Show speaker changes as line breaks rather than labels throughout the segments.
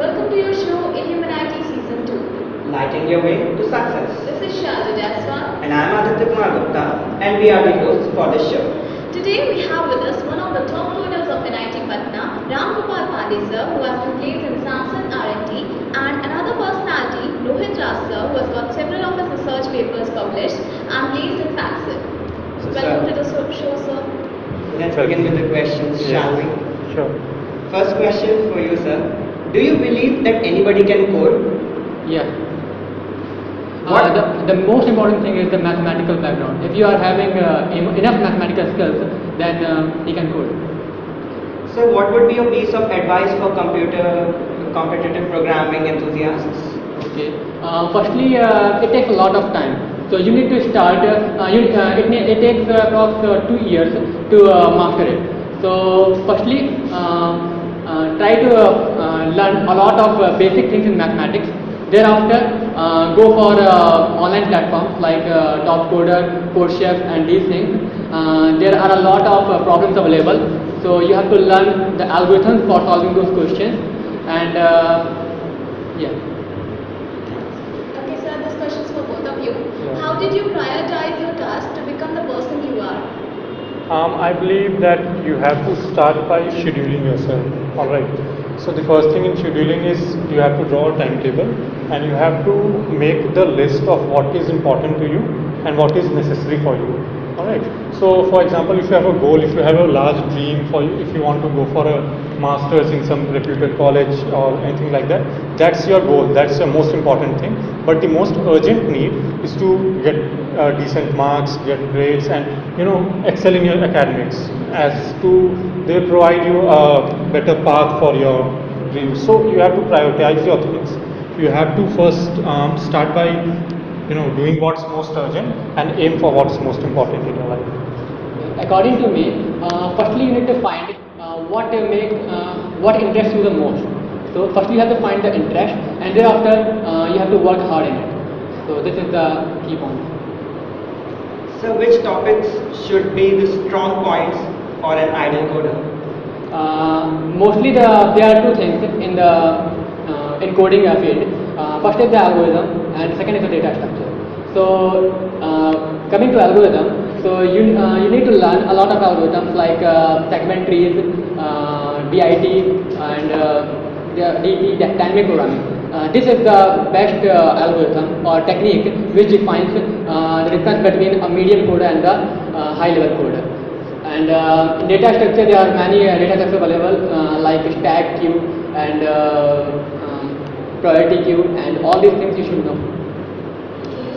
Welcome to your show in Humanity Season 2.
Lighting your way to success.
This is Shazad Jaswan.
And I'm Aditya Kumar Gupta, and we are the hosts for this show.
Today we have with us one of the top coders of NIT Patna, Ram Gopal Pandey sir, who has been placed in Samsung R&D, and another personality, Rohit Ras sir, who has got several of his research papers published and placed in FACSIT. So welcome to the show, sir.
Let's begin with the questions, shall we?
Sure.
First question for you, sir. Do you believe that anybody can code?
Yeah.
What?
The most important thing is the mathematical background. If you are having enough mathematical skills, then you can code.
So, what would be your piece of advice for competitive programming enthusiasts?
Okay. Firstly, it takes a lot of time. So you need to start. It takes approx 2 years to master it. So firstly, try to learn a lot of basic things in mathematics. Thereafter, go for online platforms like Topcoder, CodeChef, and these things. There are a lot of problems available, so you have to learn the algorithms for solving those questions. And yeah.
Okay, sir, this question is for both of you. How did you prioritize your task to become the person you are?
I believe that you have to start by scheduling yourself. Alright. So the first thing in scheduling is you have to draw a timetable and you have to make the list of what is important to you and what is necessary for you. Alright. So for example, if you have a goal, if you have a large dream for you, if you want to go for a master's in some reputed college or anything like that, that's your goal, that's the most important thing. But the most urgent need is to get decent marks, get grades, and excel in your academics, as to they provide you a better path for your dreams. So you have to prioritize your things. You have to first start by doing what's most urgent and aim for what's most important in your life.
According to me, firstly you need to find what interests you the most. So firstly you have to find the interest, and thereafter you have to work hard in it. So this is the key point.
So, which topics should be the strong points for an ideal coder?
Mostly there are two things in the in coding field. First is the algorithm, and second is the data structure. So coming to algorithm, so you need to learn a lot of algorithms like segment trees, DIT, and DT, dynamic programming. This is the best algorithm or technique which defines the difference between a medium coder and the high level coder. And in data structure, there are many data structures available like stack queue and priority queue, and all these things you should know.
Okay,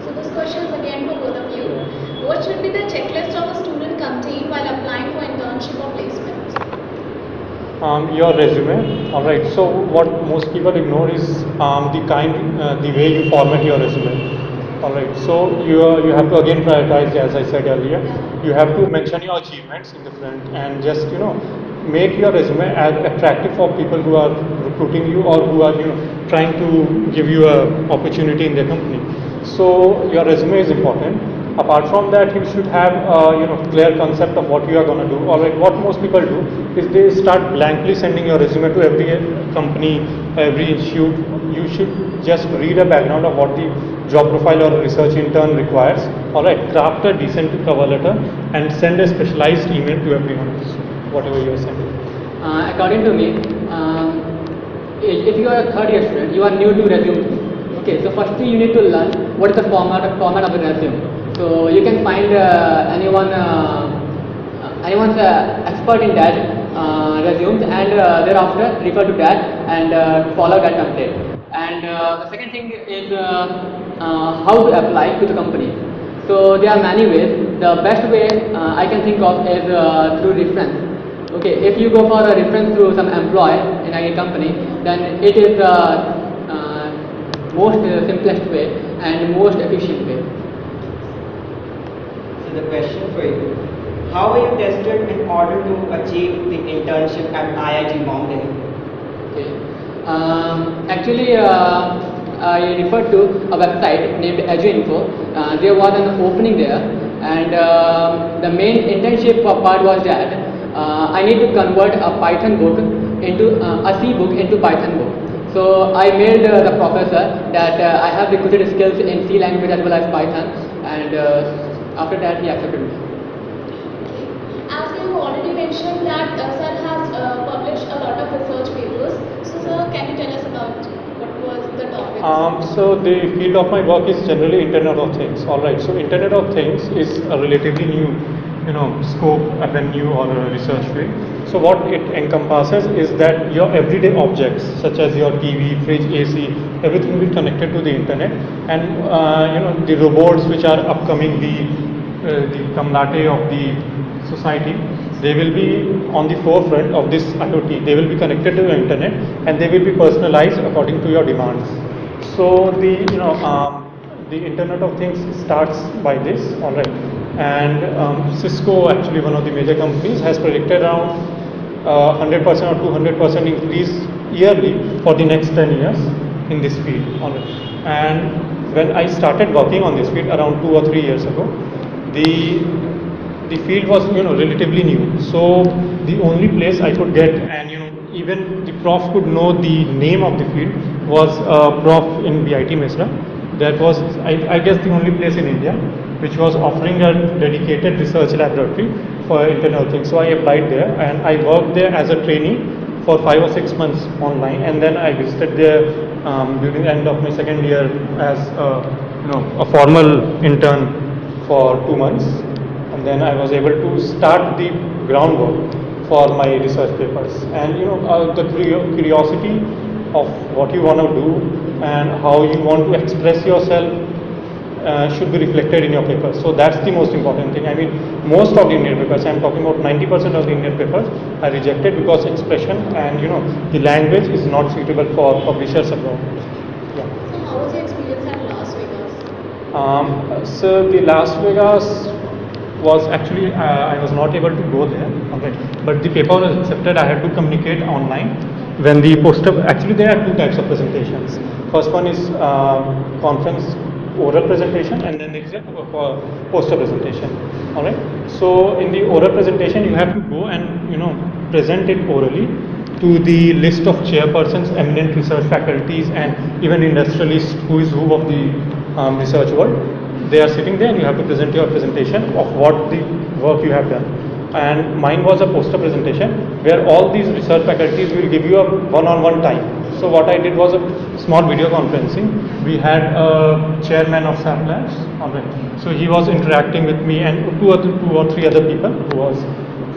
so this question is again for both of you. What should be the checklist of a student contain while applying for internship or placement?
Your resume. Alright, so what most people ignore is the way you format your resume. Alright, so you have to again prioritize, as I said earlier. You have to mention your achievements in the front and just make your resume as attractive for people who are recruiting you or who are trying to give you a opportunity in their company. So your resume is important. Apart from that, you should have clear concept of what you are going to do. Alright, what most people do is they start blankly sending your resume to every company, every institute. You should just read a background of what the job profile or research intern requires. Alright, craft a decent cover letter and send a specialized email to everyone, whatever you are sending.
According to me, if you are a third year student, you are new to resume. Okay, so firstly you need to learn what is the format of the resume. So you can find anyone's expert in that resumes, and thereafter refer to that and follow that template. And the second thing is how to apply to the company. So there are many ways. The best way I can think of is through reference. Okay, if you go for a reference through some employee in any company, then it is the most simplest way and most efficient way.
So, the question for you: how were you tested in order to achieve the internship at IIT Bombay?
Okay. Actually, I referred to a website named E010. There was an opening there, and the main internship part was that I need to convert a Python book into a C book into Python book. So I mailed the professor that I have requisite skills in C language as well as Python, and after that he accepted me.
As you already mentioned that sir has published a lot of research papers. So sir, can you tell us about what was the topic?
So the field of my work is generally Internet of Things. All right. So Internet of Things is a relatively new, scope, avenue, or a research field. So what it encompasses is that your everyday objects, such as your TV, fridge, AC, everything will be connected to the internet, and the robots which are upcoming, the Kamlate of the society, they will be on the forefront of this IoT. They will be connected to the internet, and they will be personalized according to your demands. So the Internet of Things starts by this, all right. And Cisco, actually one of the major companies, has predicted around 100% or 200% increase yearly for the next 10 years in this field, all right. And when I started working on this field around 2 or 3 years ago, the field was relatively new. So the only place I could get, and even the prof could know the name of the field, was a prof in BIT Misra. That was, I guess, the only place in India which was offering a dedicated research laboratory for Internet of Things. So I applied there, and I worked there as a trainee for 5 or 6 months online, and then I visited there during the end of my second year as a formal intern for 2 months, and then I was able to start the groundwork for my research papers. And the curiosity of what you want to do and how you want to express yourself should be reflected in your papers. So that's the most important thing. I mean, most of the Indian papers, I'm talking about 90% of the Indian papers, are rejected because expression and the language is not suitable for publishers abroad. Yeah.
So how was your experience at Las Vegas?
So the Las Vegas was actually, I was not able to go there, okay, but the paper was accepted. I had to communicate online. When the poster, actually there are two types of presentations. First one is conference oral presentation, and then there is a poster presentation. All right. So in the oral presentation, you have to go and present it orally to the list of chairpersons, eminent research faculties, and even industrialists who is who of the research world. They are sitting there, and you have to present your presentation of what the work you have done. And mine was a poster presentation where all these research faculties will give you a one-on-one time. So what I did was a small video conferencing. We had a chairman of SAP Labs, all right. So he was interacting with me and two or three other people who was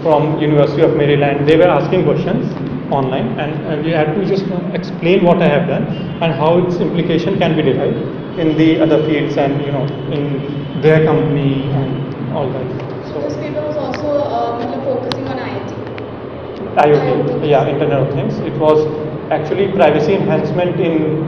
from University of Maryland. They were asking questions online, and we had to just explain what I have done and how its implication can be derived in the other fields and in their company and all that.
So this paper was also focusing on IoT.
IoT, yeah, Internet of Things. It was actually privacy enhancement in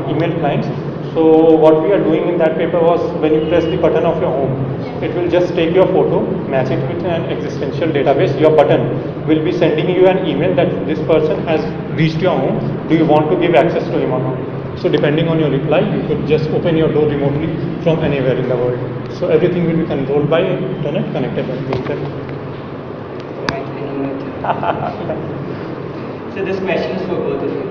email clients. So what we are doing in that paper was, when you press the button of your home, it will just take your photo, match it with an existential database. Your button will be sending you an email that this person has reached your home. Do you want to give access to him or not? So depending on your reply, you could just open your door remotely from anywhere in the world. So everything will be controlled by internet, connected by the internet.
So this question is for both of you.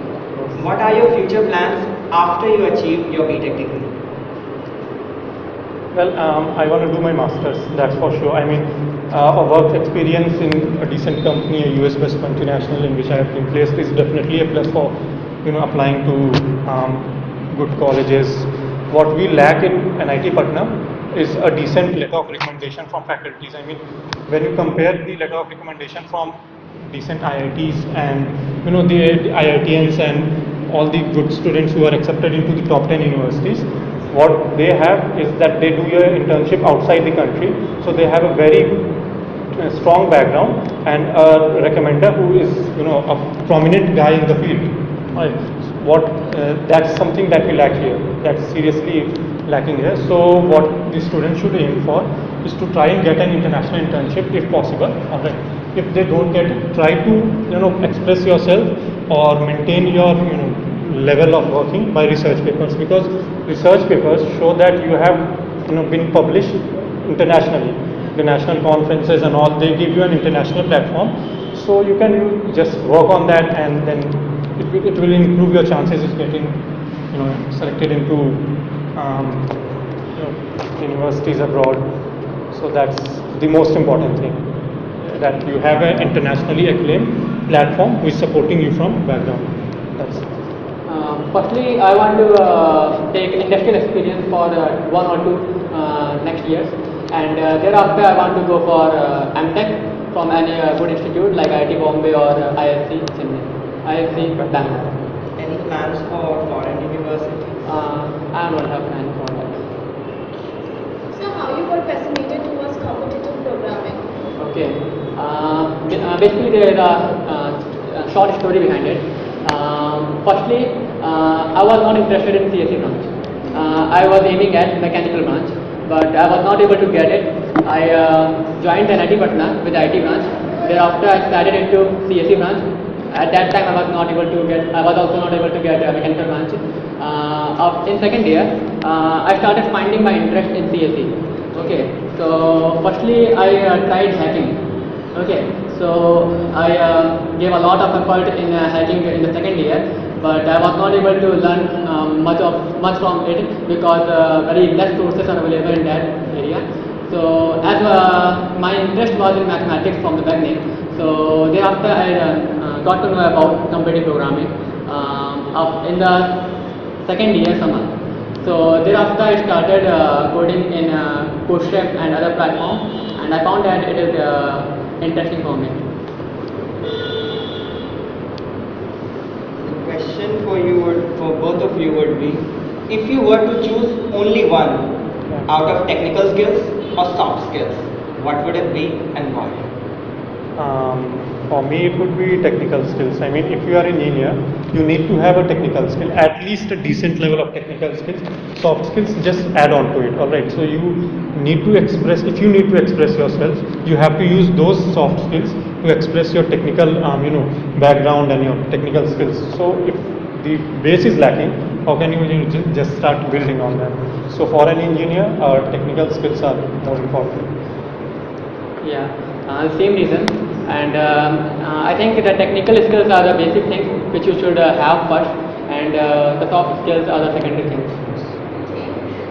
What are your future plans after you achieve your BTech degree?
Well, I want to do my master's, that's for sure. I mean, a work experience in a decent company, a US-based multinational in which I have been placed, is definitely a plus for applying to good colleges. What we lack in NIT Patna is a decent letter of recommendation from faculties. I mean, when you compare the letter of recommendation from decent IITs and the IITians and all the good students who are accepted into the top 10 universities, what they have is that they do your internship outside the country, so they have a very strong background and a recommender who is a prominent guy in the field. That's something that we lack here. That's seriously lacking here. So what the students should aim for is to try and get an international internship if possible. All right. If they don't get it, try to express yourself or maintain your level of working by research papers, because research papers show that you have been published internationally. The national conferences and all, they give you an international platform, so you can just work on that, and then it it will improve your chances of getting selected into universities abroad. So that's the most important thing, that you have an internationally acclaimed platform who is supporting you from background. That's it.
Firstly, I want to take industrial experience for 1 or 2 next years, and thereafter I want to go for MTech from any good institute like IIT Bombay or ISC Chennai, ISC Bangalore.
Any plans for foreign universities?
I don't have plan for that.
So how you got fascinated towards competitive programming?
Okay. Basically, there is a short story behind it. Firstly, I was not interested in CSE branch. I was aiming at mechanical branch, but I was not able to get it. I joined NIT Patna with IT branch. Thereafter, I started into CSE branch. At that time, I was also not able to get a mechanical branch. In second year, I started finding my interest in CSE. Okay, so firstly, I tried hacking. Okay, so I gave a lot of effort in hacking in the second year, but I was not able to learn much from it because very less sources are available in that area. So as my interest was in mathematics from the beginning, so thereafter I got to know about competitive programming in the second year summer. So thereafter I started coding in Bootstrap and other platforms, and I found that it is interesting for me.
The question for both of you would be, if you were to choose only one out of technical skills or soft skills, what would it be and why?
For me, it would be technical skills. I mean, if you are an engineer, you need to have a technical skill, at least a decent level of technical skills. Soft skills just add on to it. All right. So you need to express. If you need to express yourself, you have to use those soft skills to express your technical, background and your technical skills. So if the base is lacking, how can you just start building on that? So for an engineer, our technical skills are more important.
Yeah, same reason. And I think the technical skills are the basic things which you should have first, and the soft skills are the secondary things.
Okay.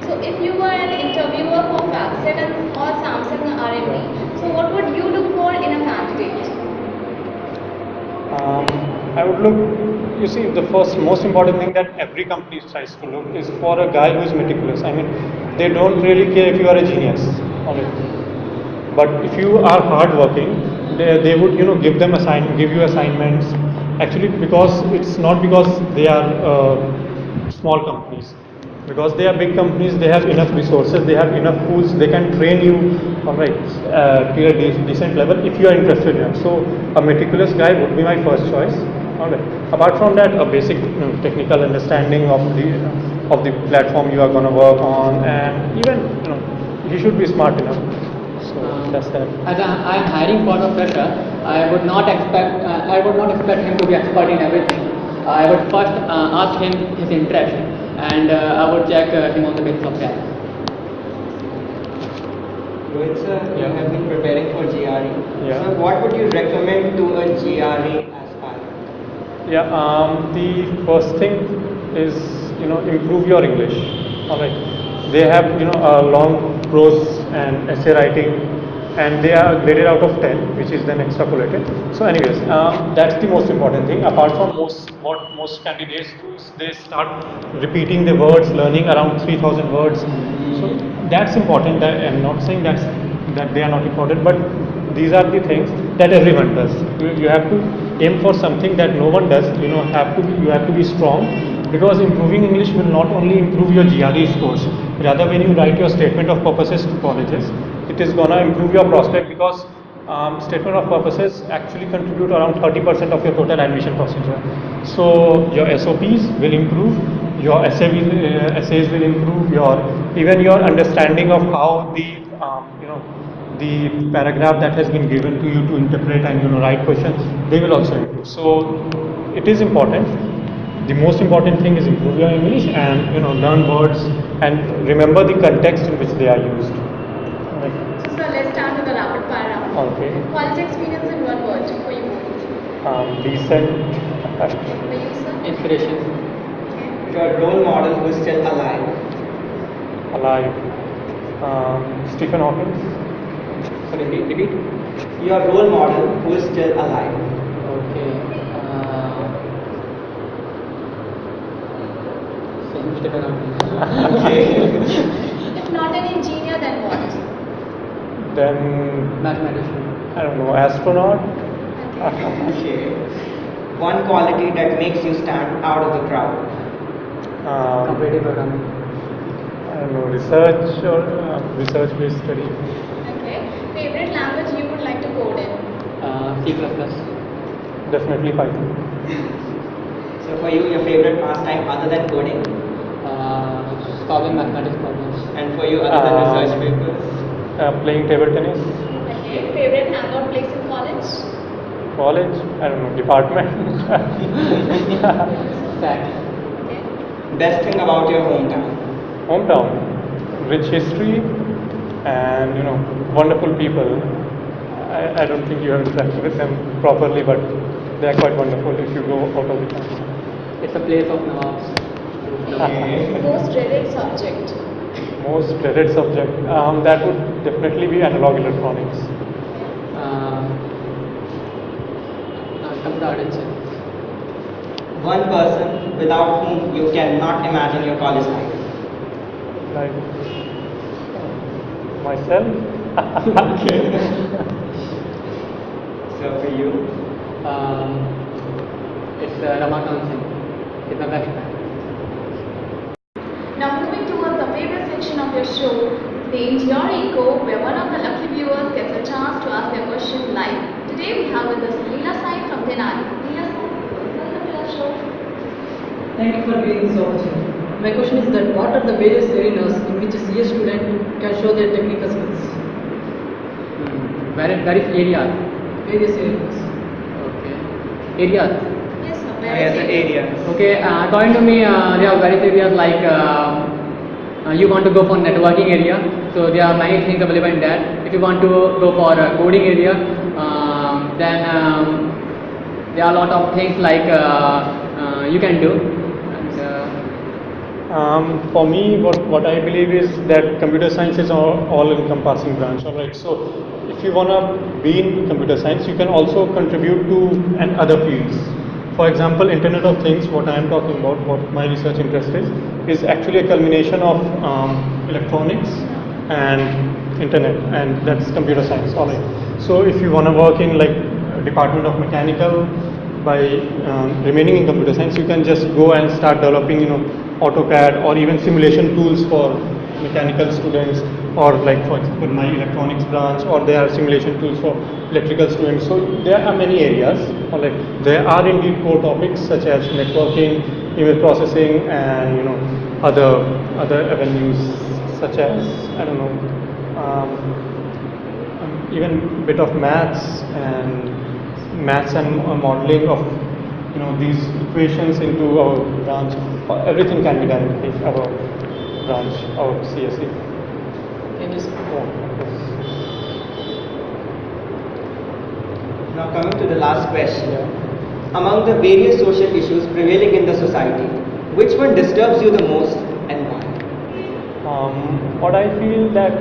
So if you were an interviewer for Facet or Samsung R&D, so what would you look for in a candidate?
I would look, you see, the most important thing that every company tries to look is for a guy who is meticulous. I mean, they don't really care if you are a genius. But if you are hardworking, they would give you assignments. Actually, because it's not because they are small companies, because they are big companies, they have enough resources, they have enough tools, they can train you, all right, to a decent level if you are interested in it. So a meticulous guy would be my first choice. All right. Apart from that, a basic technical understanding of the platform you are going to work on, and even he should be smart enough. So that's that.
As I am hiring for a fresher, I would not expect him to be expert in everything. I would first ask him his interest, and I would check him on the basis of that.
Rohit sir, you have been preparing for GRE.
Yeah.
So what would you recommend to a GRE aspirant?
Yeah, the first thing is improve your English. All right, they have a long prose and essay writing, and they are graded out of 10, which is then extrapolated. So, anyways, that's the most important thing. Apart from what most candidates do is they start repeating the words, learning around 3,000 words. So that's important. I'm not saying that they are not important, but these are the things that everyone does. You have to aim for something that no one does. You have to be strong, because improving English will not only improve your GRE scores. Rather, when you write your statement of purposes to colleges, it is gonna improve your prospect, because statement of purposes actually contribute around 30% of your total admission procedure. So your SOPs will improve, your essays will improve, even your understanding of how the paragraph that has been given to you to interpret and write questions, they will also improve. So it is important. The most important thing is improve your English and learn words and remember the context in which they are used.
So sir, let's start with the rapid fire round.
Okay.
College experience in one word for you.
Decent.
For you, sir?
Inspiration.
Okay.
Your role model who is still alive.
Alive. Stephen Hawking.
Sorry, repeat.
Your role model who is still alive.
Okay. Same Stephen Hawking.
Okay.
If not an engineer, then what?
Then
Mathematician.
I don't know, astronaut.
Okay. One quality that makes you stand out of the crowd.
Competitive programming.
I don't know, research or research-based study.
Okay. Favorite language you would like to code in?
C++.
Definitely Python.
So for you, your favorite pastime other than coding,
Solving mathematics problems.
and for you other than research papers.
Playing table tennis.
Okay. Favorite hangout place in college?
College, I don't know, department.
Fact.
Okay.
Best thing about your hometown.
Hometown, rich history, and wonderful people. I don't think you have interacted with them properly, but they are quite wonderful if you go out of the town.
It's a place of Nawabs.
Okay.
Most dreaded subject?
Most dreaded subject, that would definitely be analog electronics.
Computer art and science.
One person without whom you cannot imagine your college life.
Like myself.
So for you,
It's Ramakant Singh. It's my best friend.
Now moving towards the favorite section of your show, named Your Eco, where one of the lucky viewers gets a chance to ask their question live. Today we have with us Leela Sai from Tenali. Leela Sai, welcome to our show.
Thank you for giving this opportunity. My question is that what are the various arenas in which a CS student can show their technical skills?
Where is area?
Various arenas.
Okay. Area.
Yes, sir.
as an area.
Okay, according to me, there are various areas like you want to go for networking area, so there are many things available in that. If you want to go for coding area, then there are a lot of things like you can do. And,
For me, what I believe is that computer science is all encompassing branch. All right. So if you wanna be in computer science, you can also contribute to other fields. For example, Internet of Things, what I am talking about, what my research interest is actually a culmination of electronics and internet, and that's computer science. All right. So if you wanna work in like Department of Mechanical, by remaining in computer science, you can just go and start developing, AutoCAD or even simulation tools for mechanical students, or like for example my electronics branch, or there are simulation tools for electrical students. So there are many areas, or like there are indeed core topics such as networking, image processing, and other avenues such as I don't know, even bit of maths and modeling of these equations into our branch. Everything can be done in our branch, our CSE.
Thank you, sir.
Now coming to the last question. Among the various social issues prevailing in the society, which one disturbs you the most and why?
What I feel that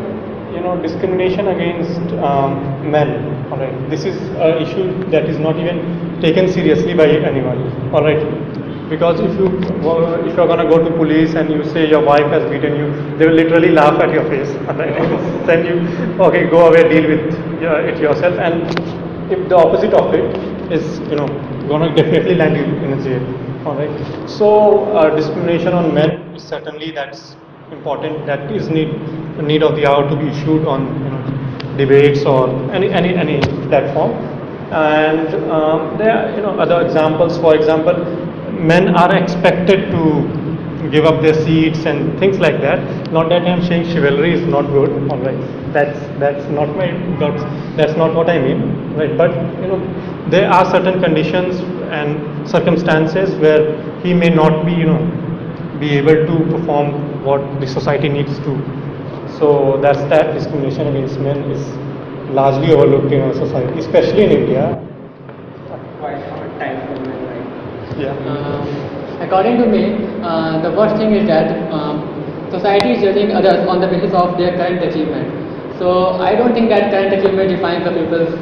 discrimination against men. All right, this is an issue that is not even taken seriously by anyone. All right, because if you're gonna go to police and you say your wife has beaten you, they will literally laugh at your face. All right, then you go away, deal with it yourself. And if the opposite of it is gonna definitely land you in a jail. All right, so discrimination on men is certainly that's important. That is need of the hour to be issued on debates or any platform. And there are other examples. For example, men are expected to give up their seats and things like that. Not that I'm saying chivalry is not good. All right, that's not what I mean. Right, but there are certain conditions and circumstances where he may not be able to perform what the society needs to. So that discrimination against men is largely overlooked in our society, especially in India.
Quite. time for my life?
Yeah.
According to me, the first thing is that society is judging others on the basis of their current achievement. So I don't think that current achievement defines the people's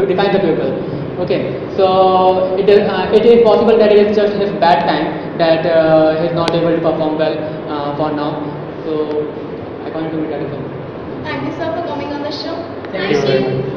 defines the people. Okay, so it is possible that it is just his bad time that he is not able to perform well for now. So according to me, that is all.
Thank you, sir, for coming on the show.
Thank you very much.